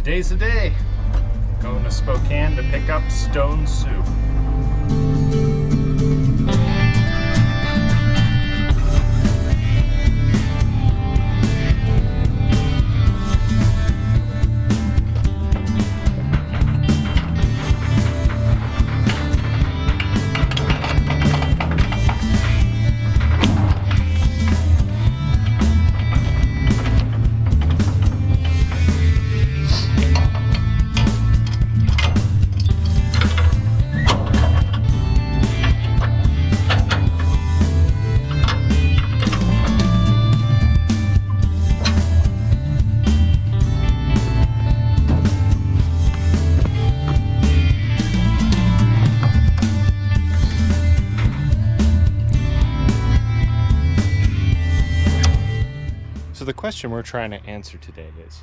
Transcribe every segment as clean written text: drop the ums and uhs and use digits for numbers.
Today's the day. Going to Spokane to pick up stone soup. So the question we're trying to answer today is,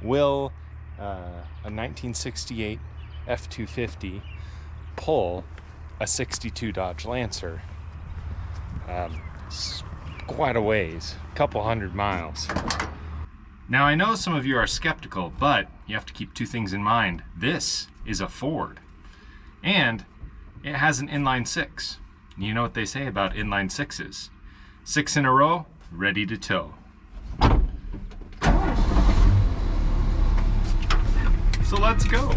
will a 1968 F250 pull a 62 Dodge Lancer? It's quite a ways, a couple hundred miles. Now I know some of you are skeptical, but you have to keep two things in mind. This is a Ford, and it has an inline six. You know what they say about inline sixes? 6 in a row, ready to tow. So let's go.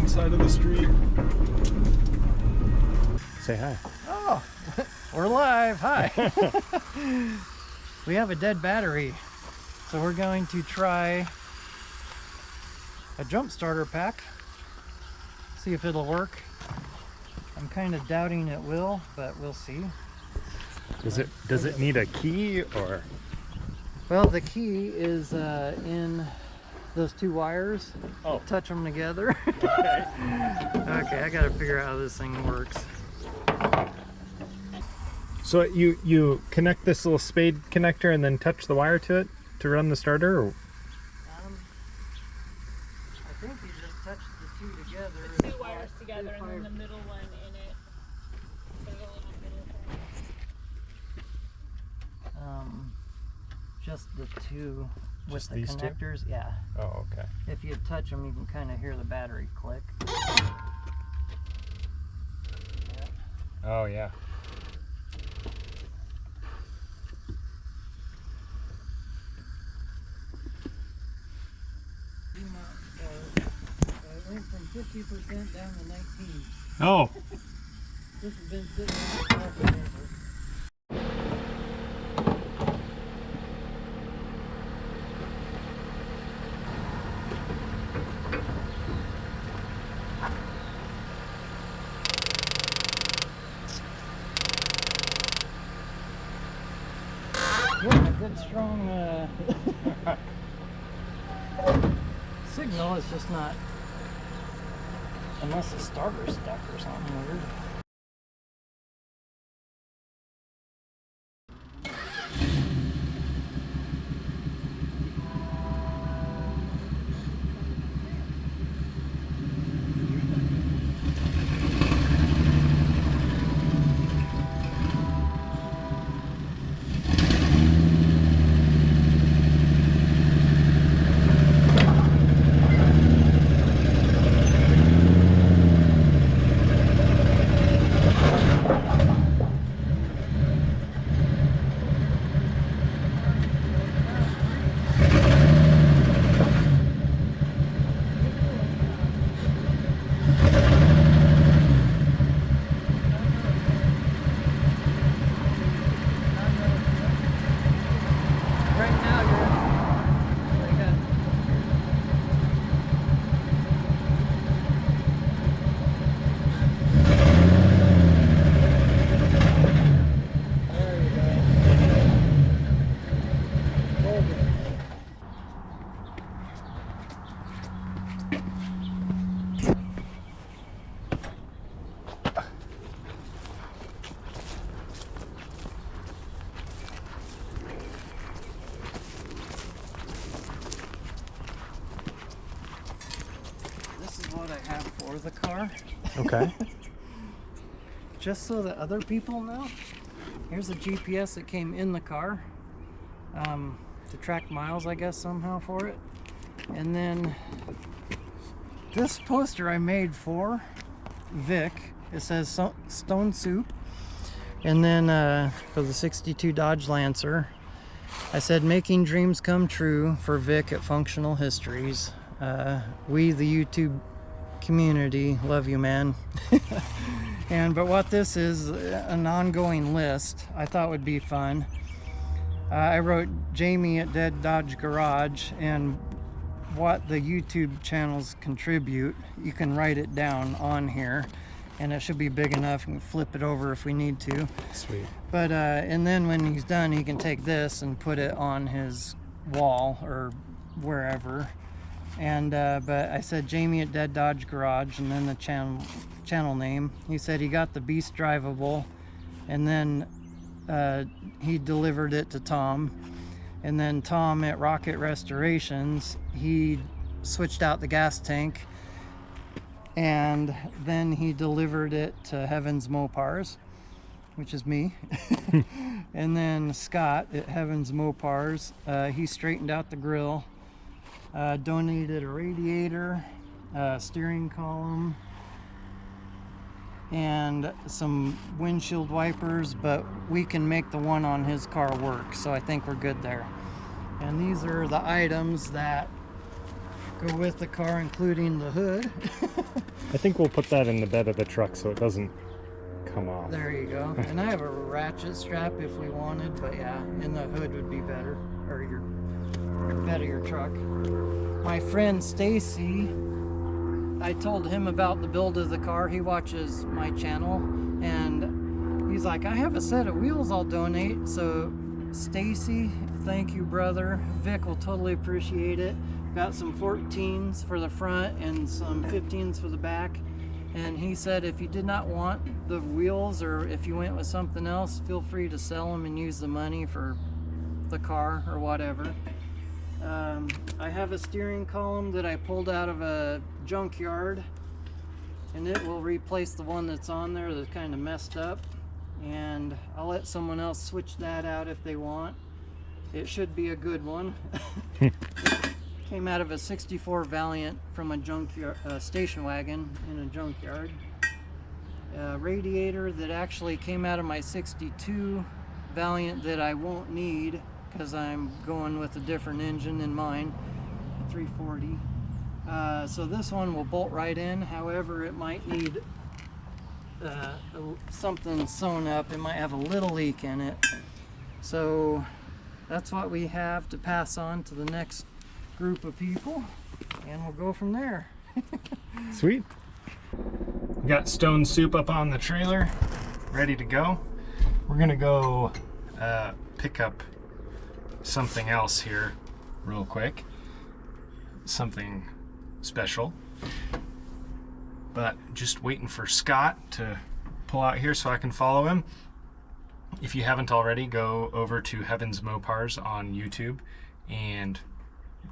Side of the street. Say hi. Oh, we're live. Hi. We have a dead battery, so we're going to try a jump starter pack, see if it'll work. I'm kind of doubting it will, but we'll see. Does it need a key or? Well, the key is in those two wires. Oh. Touch them together. Okay. Okay, I gotta figure out how this thing works. So you connect this little spade connector and then touch the wire to it to run the starter? Or? I think you just touch the two together. The two wires together and then the middle one in it. There's a little middle one. Just the two with Just the these connectors, two? yeah. Oh, okay. If you touch them, you can kind of hear the battery click. Oh, yeah. It went from 50% down to 19. Oh. This has been sitting on the forever. getting a good strong signal. It's just not, unless the starter's stuck or something weird. What I have for the car. Okay. Just so that other people know, here's a GPS that came in the car to track miles, I guess, somehow for it. And then this poster I made for Vic, it says Stone Soup. And then for the 62 Dodge Lancer, I said making dreams come true for Vic at Functional Histories. We, the YouTube community, love you, man. But what this is, an ongoing list I thought would be fun. I wrote Jamie at Dead Dodge Garage and what the YouTube channels contribute. You can write it down on here, and it should be big enough and flip it over if we need to. Sweet. But and then when he's done, he can take this and put it on his wall or wherever. And but I said Jamie at Dead Dodge Garage, and then the channel name. He said he got the Beast drivable, and then he delivered it to Tom, and then Tom at Rocket Restorations, he switched out the gas tank, and then he delivered it to Heaven's Mopars, which is me. And then Scott at Heaven's Mopars, he straightened out the grill. Donated a radiator, steering column, and some windshield wipers, but we can make the one on his car work, so I think we're good there. And these are the items that go with the car, including the hood. I think we'll put that in the bed of the truck so it doesn't come off. There you go. And I have a ratchet strap if we wanted, but yeah, and the hood would be better, or your bed of your truck. My friend Stacy, I told him about the build of the car. He watches my channel, and he's like, I have a set of wheels I'll donate. So Stacy, thank you, brother. Vic will totally appreciate it. Got some 14s for the front and some 15s for the back. And he said if you did not want the wheels, or if you went with something else, feel free to sell them and use the money for the car or whatever. I have a steering column that I pulled out of a junkyard, and it will replace the one that's on there that's kind of messed up, and I'll let someone else switch that out if they want. It should be a good one. Came out of a 64 Valiant from a junkyard, station wagon in a junkyard. A radiator that actually came out of my 62 Valiant that I won't need because I'm going with a different engine in mine, 340. So this one will bolt right in. However, it might need something sewn up. It might have a little leak in it. So that's what we have to pass on to the next group of people, and we'll go from there. Sweet. We got Stone Soup up on the trailer, ready to go. We're gonna go pick up something else here real quick. Something special. But just waiting for Scott to pull out here so I can follow him. If you haven't already, go over to Heaven's Mopars on YouTube and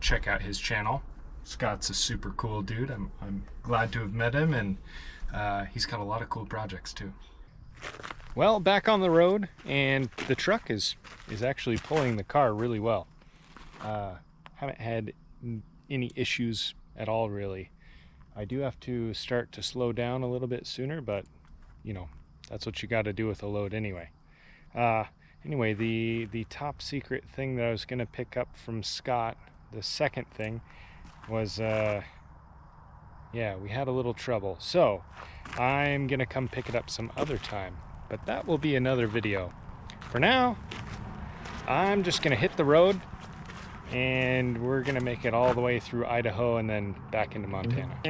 check out his channel. Scott's a super cool dude. I'm glad to have met him, and he's got a lot of cool projects too. Well, back on the road, and the truck is actually pulling the car really well. Haven't had any issues at all, really. I do have to start to slow down a little bit sooner, but you know, that's what you got to do with a load anyway. Anyway, the top secret thing that I was going to pick up from Scott, the second thing, was yeah, we had a little trouble. So I'm going to come pick it up some other time, but that will be another video. For now, I'm just going to hit the road, and we're going to make it all the way through Idaho and then back into Montana.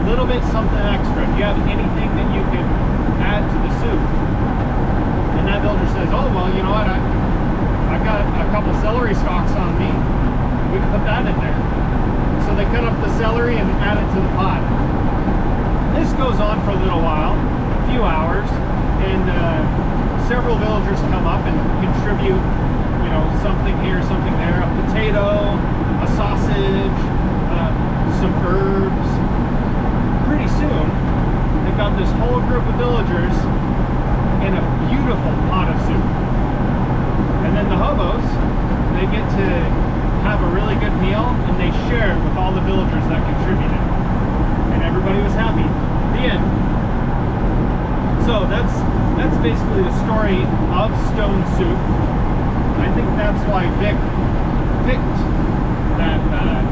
little something extra? Do you have anything that you can add to the soup? And that builder says, oh, well, you know what, I've got a couple celery stalks on me. We can put that in there. So they cut up the celery and add it to the pot. This goes on for a little while, a few hours, and several villagers come up and contribute, you know, something here, something there, a potato, a sausage, some herbs. Pretty soon, they've got this whole group of villagers in a beautiful pot of soup. And then the hobos, they get to have a really good meal, and they share it with all the villagers that contributed. And everybody was happy. The end. So that's basically the story of Stone Soup. I think that's why Vic picked that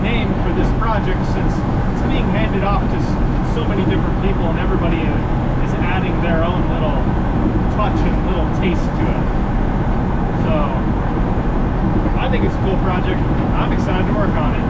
name for this project, since it's being handed off to so many different people, and everybody is adding their own little touch and little taste to it. So I think it's a cool project. I'm excited to work on it.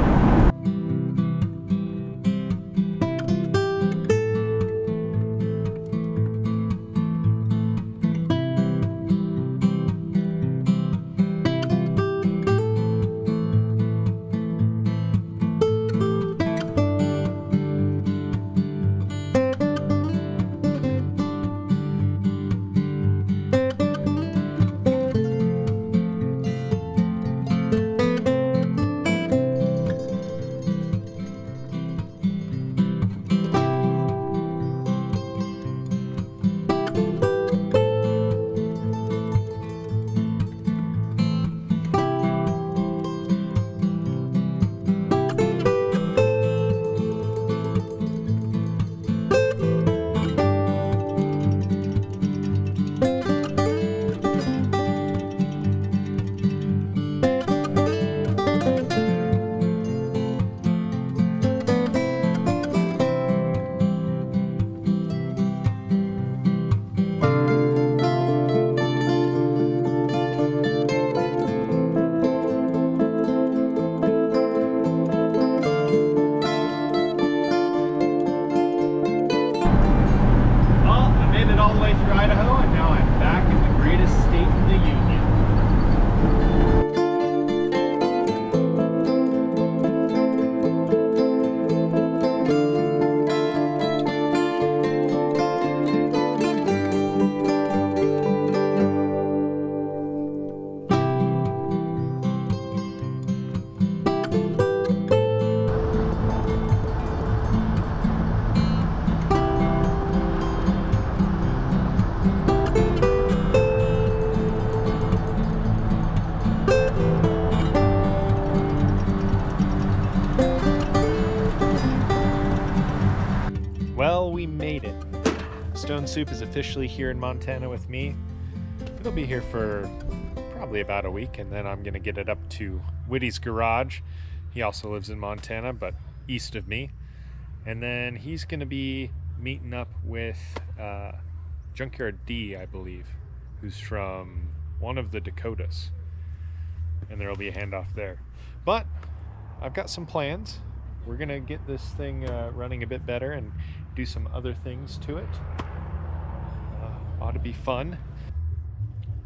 Well, we made it. Stone Soup is officially here in Montana with me. It'll be here for probably about a week, and then I'm gonna get it up to Whitty's garage. He also lives in Montana, but east of me. And then he's gonna be meeting up with Junkyard D, I believe, who's from one of the Dakotas. And there'll be a handoff there. But I've got some plans. We're gonna get this thing running a bit better and do some other things to it. Ought to be fun.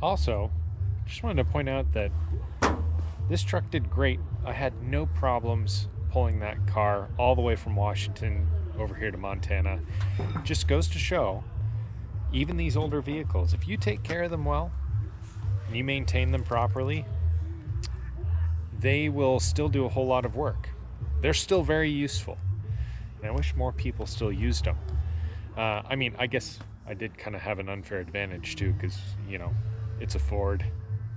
Also, just wanted to point out that this truck did great. I had no problems pulling that car all the way from Washington over here to Montana. Just goes to show, even these older vehicles, if you take care of them well and you maintain them properly, they will still do a whole lot of work. They're still very useful. And I wish more people still used them. I mean, I guess I did kind of have an unfair advantage too, because, you know, it's a Ford.